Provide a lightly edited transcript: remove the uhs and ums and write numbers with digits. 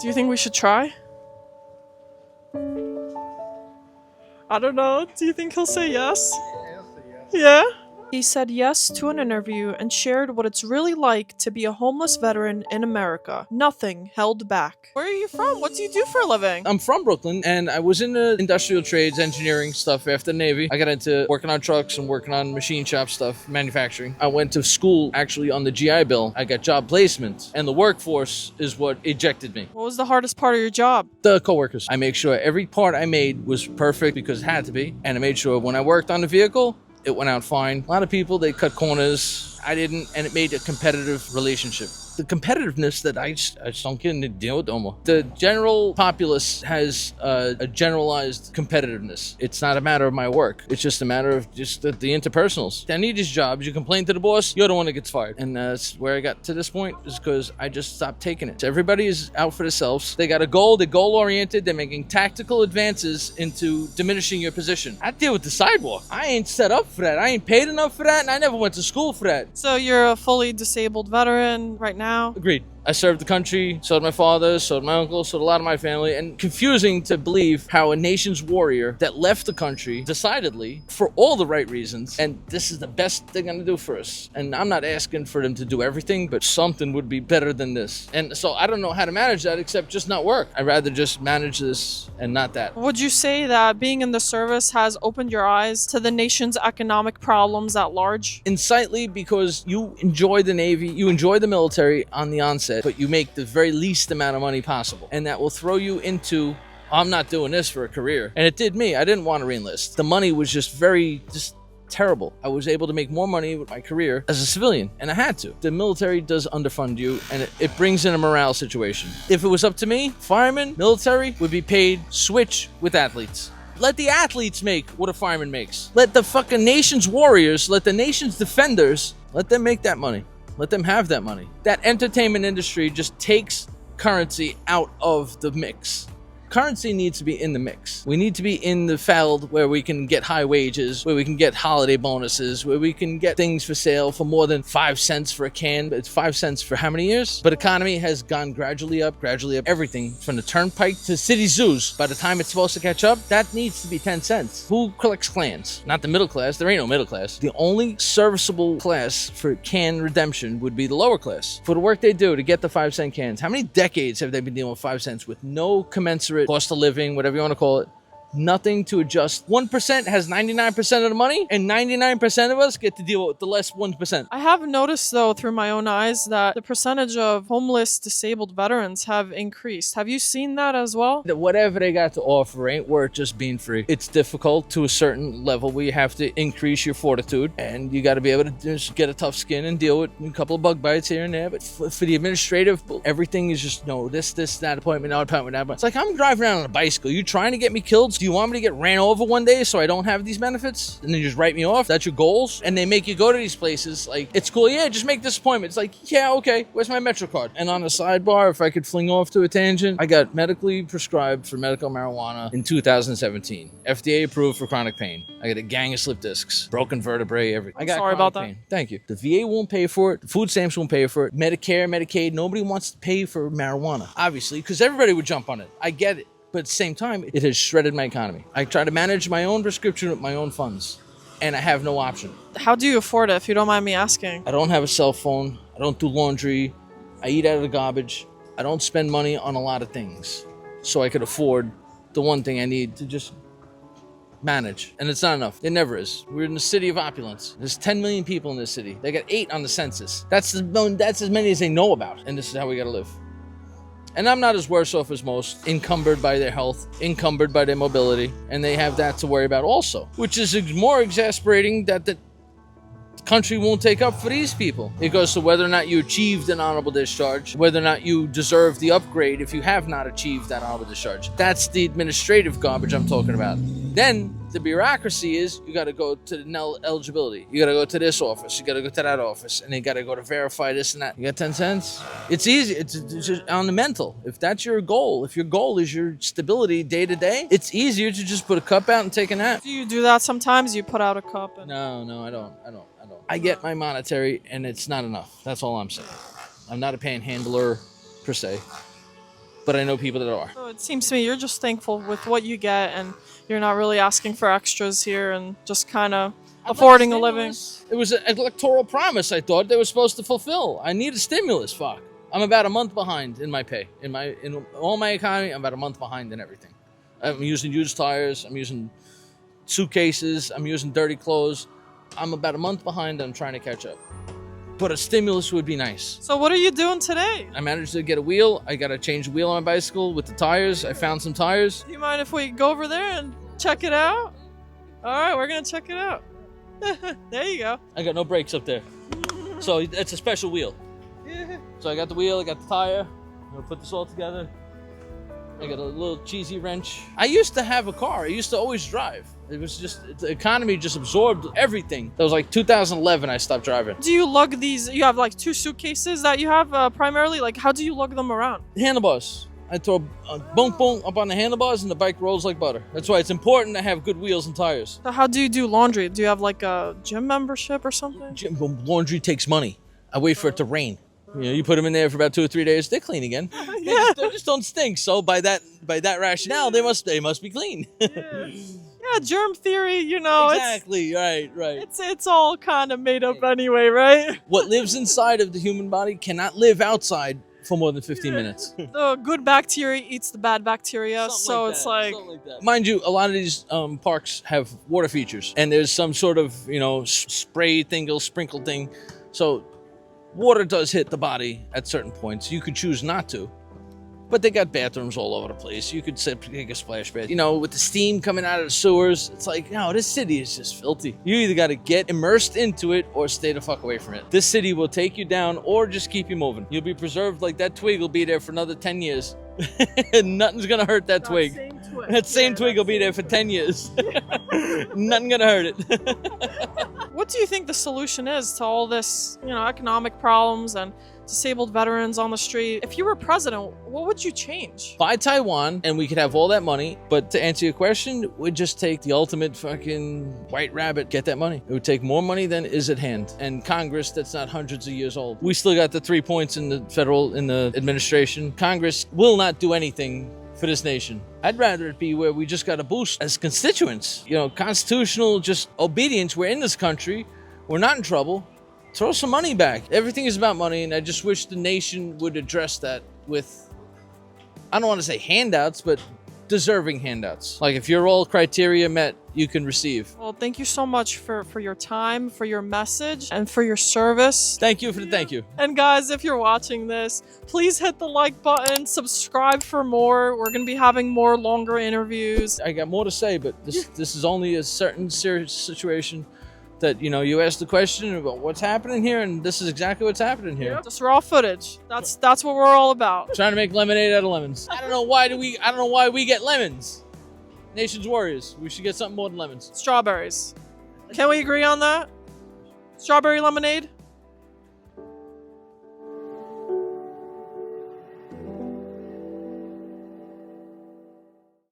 Do you think we should try? I don't know. Do you think he'll say yes? Yeah? He said yes to an interview and shared what it's really like to be a homeless veteran in America. Nothing held back. Where are you from? What do you do for a living? I'm from Brooklyn, and I was in the industrial trades, engineering stuff after the Navy. I got into working on trucks and working on machine shop stuff, manufacturing. I went to school actually on the GI Bill. I got job placement, and the workforce is what ejected me. What was the hardest part of your job? The coworkers. I make sure every part I made was perfect because it had to be, and I made sure when I worked on the vehicle, it went out fine. A lot of people, they cut corners. I didn't, and it made a competitive relationship. The competitiveness that I just don't get to deal with anymore. The general populace has a generalized competitiveness. It's not a matter of my work. It's just a matter of just the interpersonals. I need these jobs. You complain to the boss, you're the one that gets fired. And that's where I got to this point, is because I just stopped taking it. So everybody is out for themselves. They got a goal. They're goal-oriented. They're making tactical advances into diminishing your position. I deal with the sidewalk. I ain't set up for that. I ain't paid enough for that, and I never went to school for that. So you're a fully disabled veteran right now? Agreed. I served the country, so did my father, so did my uncle, so did a lot of my family, and confusing to believe how a nation's warrior that left the country decidedly for all the right reasons, and this is the best they're gonna do for us. And I'm not asking for them to do everything, but something would be better than this. And so I don't know how to manage that except just not work. I'd rather just manage this and not that. Would you say that being in the service has opened your eyes to the nation's economic problems at large? Insightly, because you enjoy the Navy, you enjoy the military on the onset, but you make the very least amount of money possible. And that will throw you into, I'm not doing this for a career. And it did me. I didn't want to re-enlist. The money was just terrible. I was able to make more money with my career as a civilian, and I had to. The military does underfund you, and it brings in a morale situation. If it was up to me, firemen, military would be paid switch with athletes. Let the athletes make what a fireman makes. Let the fucking nation's warriors, let the nation's defenders, let them make that money. Let them have that money. That entertainment industry just takes currency out of the mix. Currency needs to be in the mix. We need to be in the field where we can get high wages, where we can get holiday bonuses, where we can get things for sale for more than 5 cents for a can. It's 5 cents for how many years? But economy has gone gradually up. Everything from the turnpike to city zoos. By the time it's supposed to catch up, that needs to be 10 cents. Who collects clans? Not the middle class. There ain't no middle class. The only serviceable class for can redemption would be the lower class. For the work they do to get the 5-cent cans. How many decades have they been dealing with 5 cents with no commensurate cost of living, whatever you want to call it? Nothing to adjust. 1% has 99% of the money, and 99% of us get to deal with the less 1%. I have noticed, though, through my own eyes, that the percentage of homeless, disabled veterans have increased. Have you seen that as well? That whatever they got to offer ain't worth just being free. It's difficult to a certain level where you have to increase your fortitude, and you got to be able to just get a tough skin and deal with a couple of bug bites here and there. But for the administrative, everything is just, no, this, that appointment, that appointment. It's like, I'm driving around on a bicycle. You trying to get me killed? Do you want me to get ran over one day so I don't have these benefits? And then you just write me off? That's your goals? And they make you go to these places like, it's cool, yeah, just make this appointment. It's like, yeah, okay, where's my Metro card? And on the sidebar, if I could fling off to a tangent, I got medically prescribed for medical marijuana in 2017. FDA approved for chronic pain. I got a gang of slip discs, broken vertebrae, everything. I got sorry about pain. Thank you. The VA won't pay for it. The food stamps won't pay for it. Medicare, Medicaid, nobody wants to pay for marijuana, obviously, because everybody would jump on it. I get it. But at the same time, it has shredded my economy. I try to manage my own prescription with my own funds, and I have no option. How do you afford it, if you don't mind me asking? I don't have a cell phone. I don't do laundry. I eat out of the garbage. I don't spend money on a lot of things, so I could afford the one thing I need to just manage. And it's not enough. It never is. We're in the city of Opulence. There's 10 million people in this city. They got 8 on the census. That's as many as they know about, and this is how we gotta live. And I'm not as worse off as most, encumbered by their health, encumbered by their mobility, and they have that to worry about also, which is more exasperating that the country won't take up for these people. It goes to whether or not you achieved an honorable discharge, whether or not you deserve the upgrade if you have not achieved that honorable discharge. That's the administrative garbage I'm talking about. Then the bureaucracy is, you got to go to the eligibility. You got to go to this office. You got to go to that office. And you got to go to verify this and that. You got 10 cents? It's easy. It's just on the mental. If that's your goal, if your goal is your stability day to day, it's easier to just put a cup out and take a nap. Do you do that sometimes? You put out a cup? And... No, I don't. I get my monetary, and it's not enough. That's all I'm saying. I'm not a panhandler, per se. but I know people that are. So it seems to me you're just thankful with what you get, and you're not really asking for extras here, and just kind of affording a living. It was an electoral promise I thought they were supposed to fulfill. I need a stimulus, fuck. I'm about a month behind in my pay. In all my economy, I'm about a month behind in everything. I'm using used tires, I'm using suitcases, I'm using dirty clothes. I'm about a month behind, I'm trying to catch up. But a stimulus would be nice. So what are you doing today? I managed to get a wheel. I got to change the wheel on my bicycle with the tires. I found some tires. Do you mind if we go over there and check it out? All right, we're going to check it out. There you go. I got no brakes up there. So it's a special wheel. Yeah. So I got the wheel, I got the tire. I'm going to put this all together. I got a little cheesy wrench. I used to have a car. I used to always drive. It was just, the economy just absorbed everything. That was like 2011 I stopped driving. Do you lug these? You have like 2 suitcases that you have primarily? Like, how do you lug them around? Handlebars. I throw a boom boom up on the handlebars and the bike rolls like butter. That's why it's important to have good wheels and tires. So how do you do laundry? Do you have like a gym membership or something? Laundry takes money. I wait for it to rain. You know, you put them in there for about 2 or 3 days, they're clean again. Yeah. They just don't stink. So by that rationale, they must be clean. Yeah, germ theory, you know. Exactly, right. It's all kind of made up anyway, right? What lives inside of the human body cannot live outside for more than 15 minutes. The good bacteria eats the bad bacteria, Something like that. Mind you, a lot of these parks have water features, and there's some sort of, spray thing, little sprinkle thing. So water does hit the body at certain points. You could choose not to. But they got bathrooms all over the place. You could take a splash bath. With the steam coming out of the sewers, it's like, no, this city is just filthy. You either got to get immersed into it or stay the fuck away from it. This city will take you down or just keep you moving. You'll be preserved like that twig will be there for another 10 years. Nothing's going to hurt that twig. That same twig will be there for 10 years. Nothing going to hurt it. What do you think the solution is to all this, economic problems and disabled veterans on the street? If you were president, what would you change? Buy Taiwan and we could have all that money. But to answer your question, we'd just take the ultimate fucking white rabbit, get that money. It would take more money than is at hand. And Congress, that's not hundreds of years old. We still got the 3 points in the administration. Congress will not do anything for this nation. I'd rather it be where we just got a boost as constituents. Constitutional just obedience. We're in this country. We're not in trouble. Throw some money back. Everything is about money, and I just wish the nation would address that with, I don't want to say handouts, but deserving handouts. Like if you're all criteria met, you can receive. Well, thank you so much for your time, for your message, and for your service. Thank you for the thank you. And guys, if you're watching this, please hit the like button, subscribe for more. We're going to be having more longer interviews. I got more to say, but this is only a certain serious situation that, you asked the question about what's happening here, and this is exactly what's happening here. Just raw footage. That's what we're all about. Trying to make lemonade out of lemons. I don't know why we get lemons. Nation's warriors. We should get something more than lemons. Strawberries. Can we agree on that? Strawberry lemonade?